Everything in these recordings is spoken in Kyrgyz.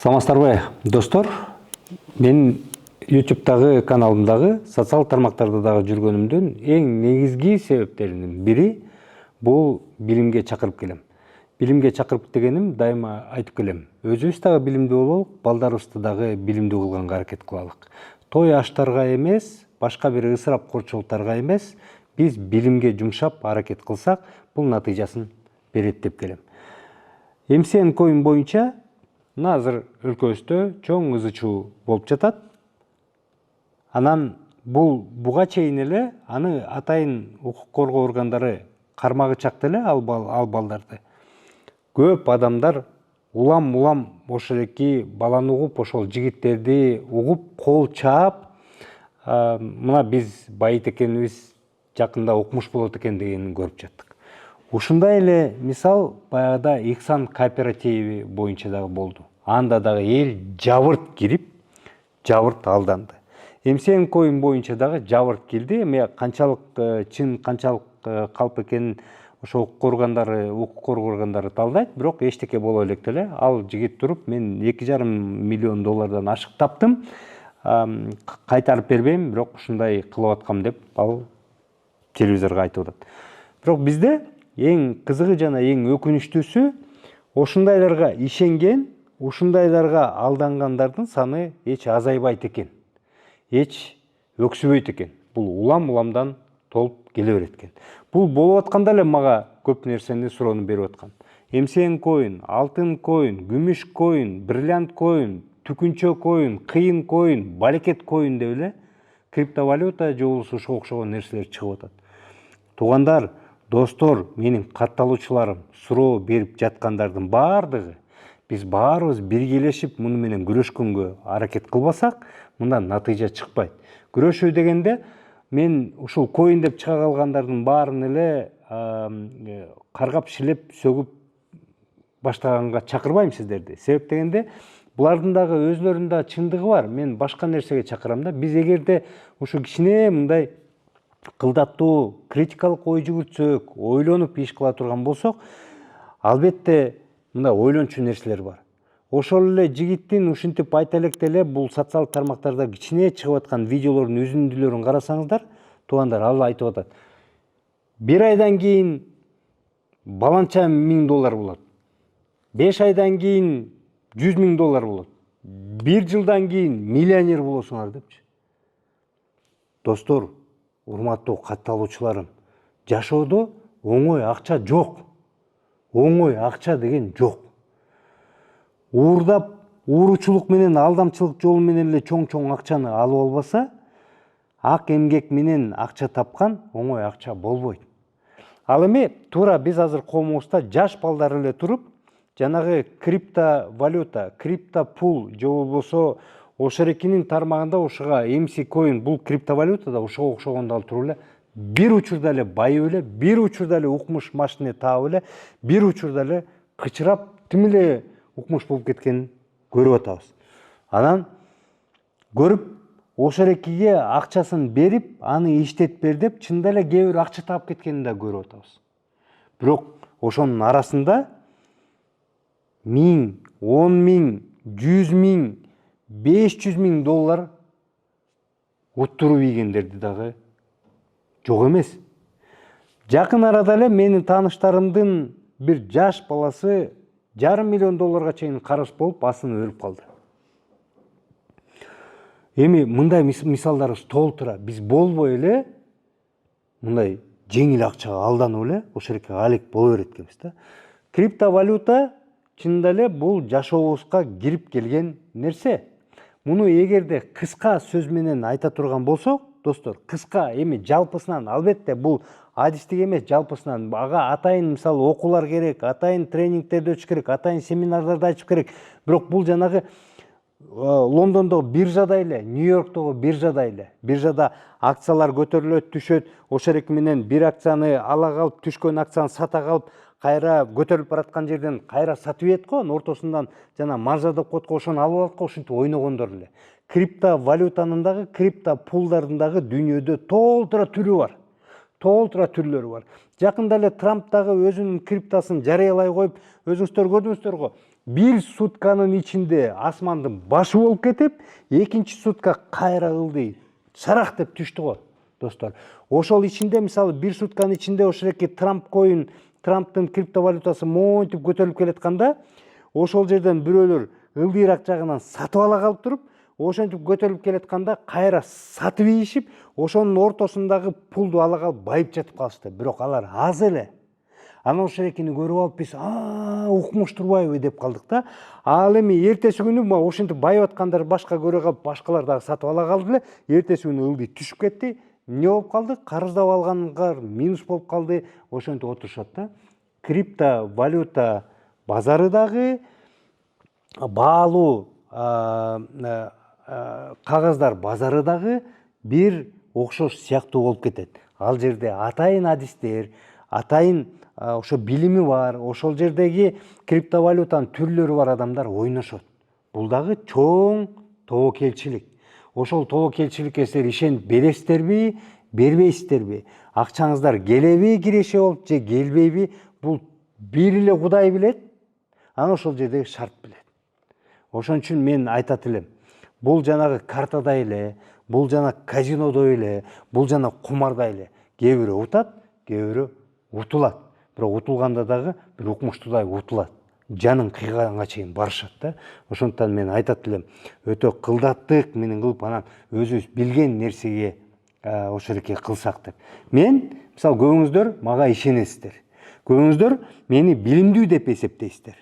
Саламатсыздарбы достор, мен YouTube'дагы каналымдагы социал тармактарда дагы жүргөнүмдүн эң негизги себептеринин бири бул билимге чакырып келем. Билимге чакырып дегеним дайыма айтып келем. Өзүбүз дагы билимдүү бололук, балдарыбызды дагы билимдүү кылганга аракет кылалык. Той аштарга эмес, башка бир ысырап корчулуктарга эмес, биз билимге жумшап аракет кылсак, бул натыйжасын берет деп келем. МСН коин боюнча азыр өлкөбүздө чоң ызы чуу болуп жатат. Анан буга чейин эле аны атайын укук коргоо органдары кармагычак деле ал балдарды. Көп адамдар улам ошол эки баланы угуп, ошол жигиттерди угуп, кол чаап, мына биз байыт экенибиз, жакында укмуш болот экен дегенин көрүп жаттык. Ушундай эле мисал баягыда Ихсан кооперативи боюнча дагы болду. Анда дагы эл жабырт кирип, жабырт алданды. МСН коин боюнча дагы жабырт келди. Эми канчалык чын, канчалык калп экенин ошо укук коргоо органдары талдайт, бирок эчтеке боло элек деле. Ал жигит туруп, мен 2,5 миллион доллардан ашык таптым. Кайтарып бербейм, бирок ушундай кылып аткам деп ал телевизорго айтып атат. Бирок бизде эң кызыгы жана эң өкүнүчтүүсү, ошундайларга ишенген, ушундайларга алдангандардын саны эч азайбайт экен, эч өксүбөйт экен. Бул улам-уламдан толуп келе берет экен. Бул болуп атканда эле мага көп нерсени суроону берип аткан. МСН коин, алтын коин, күмүш коин, бриллиант коин, түкүнчө коин, кыйын коин, балекет коин деп эле криптовалюта же болбосо ошого окшогон нерселер чыгып атат. Туугандар, достор, менин катталуучуларым, суроо берип жаткандардын баардыгы, биз баарыбыз биргелешип муну менен күрөшкөнгө аракет кылбасак, мындан натыйжа чыкпайт. Күрөшүү дегенде мен ушул коин деп чыга калгандардын баарын эле каргап, шилеп, сөгүп баштаганга чакырбайм сиздерди. Себеп дегенде булардын дагы өзлөрүндө чындыгы бар. Мен башка нерсеге чакырам да. Биз эгерде ушу кичине мындай кылдаттуу, критикалык ой жүгүртсөк, ойлонуп иш кыла турган болсок, албетте мындай ойлончу нерселер бар. Ошол эле жигиттин ушинтип айта электе эле бул социал тармактарда кичине чыгып аткан видеолордун үзүндүлөрүн карасаңыздар, туугандар, ал айтып атат. 1 айдан кийин баланча миң доллар болот. 5 айдан кийин 100 миң доллар болот. 1 жылдан кийин миллионер болосуңар депчи. Достор, урматтуу катталуучуларым, жашоодо оңой акча жок. Оңой акча деген жок. Уурдап, ууручулук менен, алдамчылык жолу менен эле чоң акчаны алып албаса, ак эмгек менен акча тапкан оңой акча болбойт. Ал эми туура биз азыр коомубузда жаш балдар эле туруп, жанагы криптовалюта, криптопул же болбосо ошорекинин тармагында ошого MC коин, бул криптовалюта да ошого окшогондо ал туруп эле бир учурда эле байып эле, бир учурда эле укмуш машине таап эле, бир учурда эле кычырап, тим эле укмуш болуп кеткенин көрүп атабыз. Анан көрүп, ошорекиге акчасын берип, аны иштетип бер деп, чында эле кээ бир акча таап кеткенин да көрүп атабыз. Бирок ошонун арасында 1000, 10 миң, 100 миң, 500 миң доллар уттуруп ийгендерди дагы жок эмес. Жакын арада эле менин тааныштарымдын бир жаш баласы $500 миллион чейин карыз болуп, асынып өлүп калды. Эми мындай мисалдарыбыз толтура. Биз болбой эле мындай жеңил акчага алданып эле ошолекке алек боло берет экенбиз да. Криптовалюта чынында эле бул жашообузга кирип келген нерсе. Муну эгерде кыска сөз менен айта турган болсок, достор, кыска, эми жалпысынан, албетте бул адистик эмес, жалпысынан ага атайын мисалы окуулар керек, атайын тренингтерди өтүш керек, атайын семинардарды ачып керек. Бирок бул жанагы Лондондогу биржада эле, Нью-Йорктогу биржада эле. Биржада акциялар көтөрүлөт, түшөт, ошореки менен бир акцияны ала калып, түшкөн акцияны сата калып, кайра көтөрүлүп бараткан жерден кайра сатып ийет го, ортосундан жана маржа деп коет го, ошону алып алат го, ушинтип ойногондор эле. Криптовалютанын дагы, криптопулдардын дагы дүйнөдө толтура түрү бар. Толтура түрлөрү бар. Жакында эле Трамп дагы өзүнүн криптосын жарыялай коюп, өзүңүздөр көрдүңүздөр го. бир сутканын ичинде асмандын башы болуп кетип, экинчи сутка кайра ылдый шарах деп түштү го достор. Ошол ичинде мисалы бир сутканын ичинде ошолеки Трамптын криптовалютасы монтип көтөрүлүп келатканда, ошол жерден бирөөлөр ылдыйраак жагынан сатып ала калып туруп, ошентип көтөрүлүп келатканда кайра сатып ийишип, ошонун ортосундагы пулду ала калып байып жатып калышты. Бирок алар аз эле. Анан ошолекини көрүп алып биз укмуш турбайбы деп калдык да. Ал эми эртеси күнү ошентип байып аткандар башка көрө калып, башкалар дагы сатып ала калды эле. Эртеси күнү ылдый түшүп кетти. Не болуп калды? Карыздап алгандар минус болуп калды. Ошентип отурушат да. Криптовалюта базары дагы, баалуу кагаздар базары дагы бир окшош сыяктуу болуп кетет. Ал жерде атайын адистер, атайын ошо билими бар, ошол жердеги криптовалютанын түрлөрү бар адамдар ойношот. Бул дагы чоң тобокелчилик. Ошол тобокелчиликке силер ишенип бересиздерби, бербейсиздерби? Акчаңыздар келеби киреше болуп же келбейби? Бул бир эле Кудай билет. Анан ошол жердеги шарт билет. Ошон үчүн мен айтат элем. Бул жанагы картадай эле, бул жана казинодой эле, бул жана кумардай эле. Кээ бирөө утат, кээ бирөө утулат. Бирок утулганда дагы бир укмуштуудай утулат. Жанын кыйганга чейин барышат да. Ошондуктан мен айтат элем, өтө кылдаттык менен кылып анан өзүбүз билген нерсеге ошолеке кылсак деп. Мен мисалы көбүңүздөр мага ишенесиздер. Көбүңүздөр мени билимдүү деп эсептейсиздер.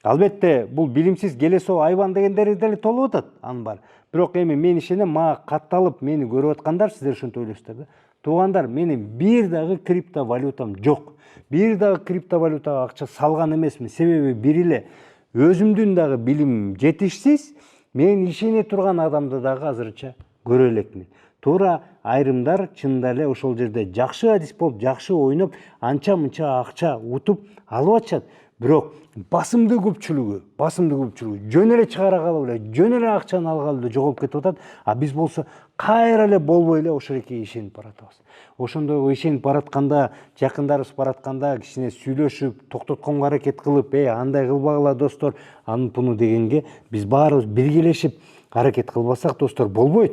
Албетте бул билимсиз келесоо айбан дегендер деле толуп атат, анын бар. Бирок эми мен ишенем, мага катталып мени көрүп аткандар сиздер ошентип ойлойсуздар да. Туугандар, менин бир дагы криптовалютам жок. Бир дагы криптовалютага акча салган эмесмин. Себеби бир эле өзүмдүн дагы билимим жетишсиз, мен ишене турган адамды дагы азырынча көрө элекмин. Туура айрымдар чынында эле ошол жерде жакшы адис болуп, жакшы ойноп, анча-мынча акча утуп алып атышат. Бирок басымдуу көпчүлүгү жөн эле чыгара калып эле, жөн эле акчаны алгалы эле жоголуп кетип атат. А биз болсо кайра эле болбой эле ошолеке ишенип баратабыз. Ошондой ишенип баратканда, жакындарыбыз баратканда кичине сүйлөшүп, токтотконго аракет кылып, андай кылбагыла достор, анын дегенге биз баарыбыз биргелешип аракет кылбасак достор болбойт.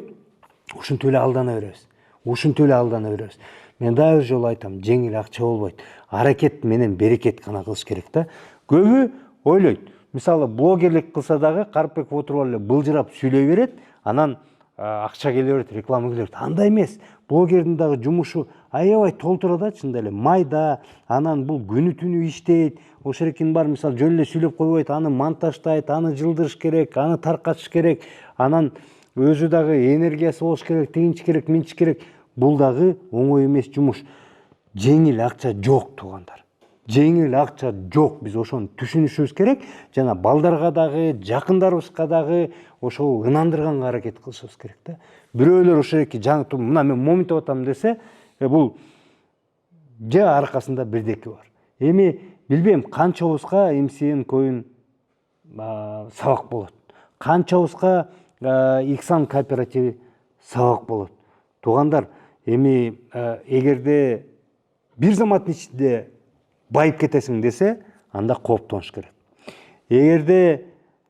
Ушинтип эле алдана беребиз. Мен дагы бир жолу айтам, жеңил акча болбойт. Аракет менен берекет гана кылыш керек да. Көбү ойлойт. Мисалы блогерлик кылса дагы Карпбек отуруп эле былжырап сүйлөй берет, анан акча келе берет, реклама келе берет. Андай эмес. Блогердин дагы жумушу аябай толтура да, чында эле майда, анан бул күнү түнү иштейт. Ошолекин бар, мисалы жөн эле сүйлөп койбойт, аны монтаждайт, аны жылдырыш керек, аны таркатыш керек, анан өзү дагы энергиясы болуш керек, тигинчи керек, минчи керек. Бул дагы оңой эмес жумуш. Жеңил акча жок, туугандар. Жеңил акча жок. Биз ошону түшүнүшүбүз керек. Жана балдарга дагы, жакындарыбызга дагы ошол ынандырганга аракет кылышыбыз керек да. Бирөөлөр ошолеки мына мен моминтип атам десе, бул же аркасында бирдеки бар. Эми билбейм канчабызга MCN коин сабак болот. Канчабызга Иксан кооперативи сабак болот. Туугандар, эми эгерде бир заматтын ичинде байып кетесиң десе, анда кооптонуш керек. Эгерде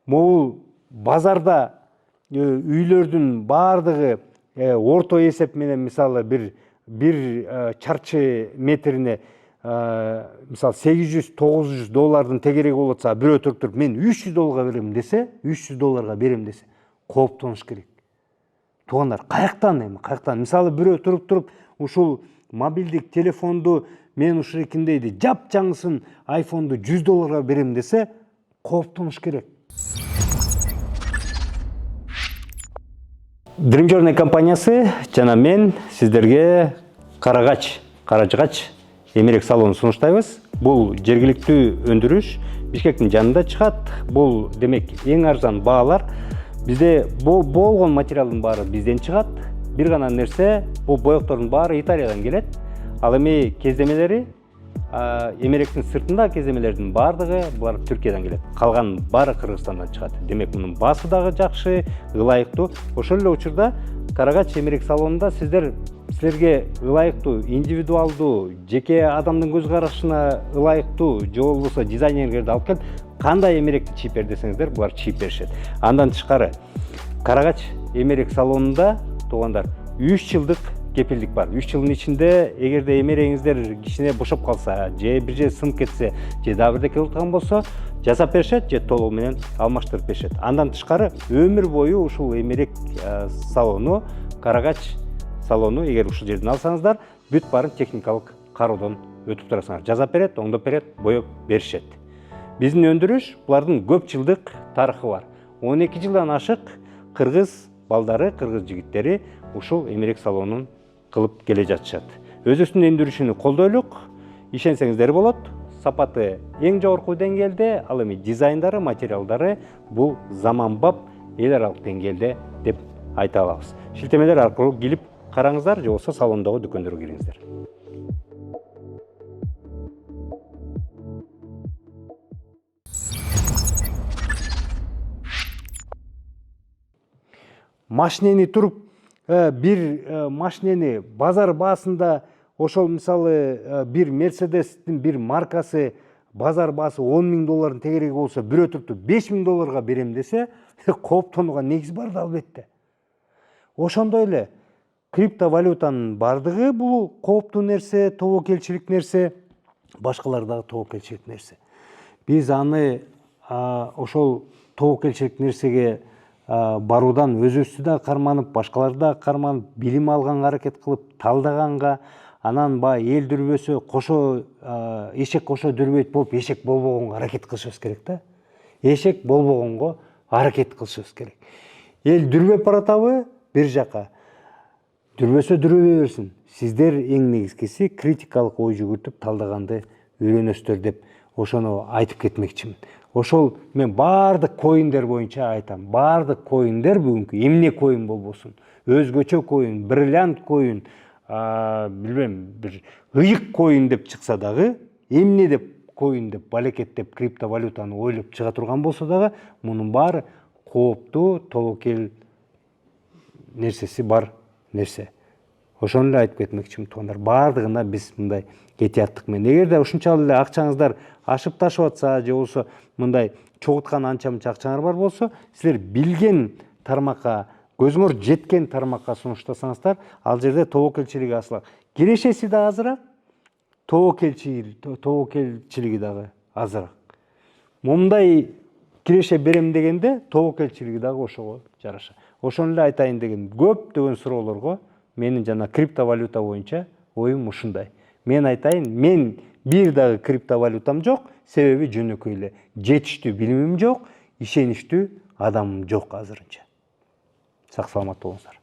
могул базарда үйлөрдүн баардыгы орто эсеп менен мисалы бир чарчы метрине мисалы $800-900 тегереги болуп атса, бирөө туруп мен $300 берем десе, $300 берем десе, кооптонуш керек. Туугандар, каяктан? Мисалы бирөө туруп ушул мобилдик телефонду мен ушурекин дейди, жапжаңысын айфонду $100 берем десе, кооптонуш керек. Dream Journey компаниясы жана мен сиздерге каражыгач эмерек салонун сунуштайбыз. Бул жергиликтүү өндүрүш, Бишкектин жанында чыгат. Бул демек эң арзан баалар. Бізде болгон материалдын баары бизден чыгат. Бир гана нерсе, бул боектордун баары Италиядан келет. Ал эми кездемелери, эмеректин сыртында кездемелердин баардыгы булар Түркиядан келет. Калган баары Кыргызстандан чыгат. Демек мунун баасы дагы жакшы, ылайыктуу. Ошол эле учурда Карагач эмерек салонунда силерге ылайыктуу, индивидуалдуу, жеке адамдын көз карашына ылайыктуу, же болбосо дизайнерлерди алып келип кандай эмеректи чийип бер десеңиздер булар чийип беришет. Андан тышкары Карагач эмерек салонунда туугандар 3 жылдык кепилдик бар. 3 жылдын ичинде эгерде эмерегиңиздер кичине бошоп калса, же бир же сынып кетсе, же дагы бирдеке болуп калган болсо, жасап беришет, же толугу менен алмаштырып беришет. Андан тышкары өмүр бою ушул эмерек салону, Карагач салону эгер ушул жерден алсаңыздар, бүт баарын техникалык кароодон өтүп турасыңар. Жасап берет, оңдоп берет, боеп беришет. Биздин өндүрүш булардын көп жылдык тарыхы бар. 12 жылдан ашык кыргыз балдары, кыргыз жигиттери ушул эмерек салонун кылып келе жатышат. Өзүбүздүн өндүрүшүнү колдойлук, ишенсеңиздер болот. Сапаты эң жогорку деңгээлде, ал эми дизайндары, материалдары бул заманбап эл аралык деңгээлде деп айта алабыз. Шилтемелер аркылуу келип караңыздар, же болбосо салондогу дүкөндөргө кириңиздер. Машинени туруп, бир машинени базар баасында ошол мисалы бир Мерседестин бир маркасы базар баасы $10.000 тегереги болсо, бирөө туруп $5.000 берем десе, кооптонууга негиз бар да албетте. Ошондой эле криптовалютанын бардыгы бул кооптуу нерсе, тобокелчилик нерсе, башкалар дагы тобокелчилик нерсе. Биз аны ошол тобокелчилик нерсеге баруудан өзүбүздү да карманып, башкаларды да карманып, билим алганга аракет кылып, талдаганга, анан баягы эл дүрбөсө кошо эшек кошо дүрбөйт болуп, эшек болбогонго аракет кылышыбыз керек да. Эшек болбогонго аракет кылышыбыз керек. Эл дүрбөп баратабы бир жака, дүрбөсө дүрбөй берсин. Сиздер эң негизгиси критикалык ой жүгүртүп талдаганды үйрөнөсүздөр деп ошону айтып кетмекчимин. Ошол мен баардык коиндер боюнча айтам. Баардык коиндер бүгүнкү эмне коин болбосун, өзгөчө коин, бриллиант коин, билбейм, бир ыйык коин деп чыкса дагы, эмне деп коин деп, балекет деп криптовалютаны ойлоп чыга турган болсо дагы, мунун баары кооптуу, тобокел нерсеси бар нерсе. Ошону эле айтып кетмекчимин туугандар. Баардыгына биз мындай этияттык менен. Эгерде ушунчалык эле акчаңыздар ашып ташып атса, же болбосо мындай чогулткан анча-мынча акчаңар бар болсо, силер билген тармакка, көзүңөр жеткен тармакка сунуштасаңыздар, ал жерде тобокелчилиги асыла. Кирешеси да азыраак, тобокелчилиги дагы азыраак. Момундай киреше берем дегенде, тобокелчилиги дагы ошого жараша. Ошону эле айтайын деген көптөгөн суроолорго менин жана криптовалюта боюнча оюм ушундай. Мен айтайын, мен бир дагы криптовалютам жок, себеби жөнөкөй эле жетиштүү билимим жок, ишеничтүү адамым жок азырынча. Сак саламат болуңуздар.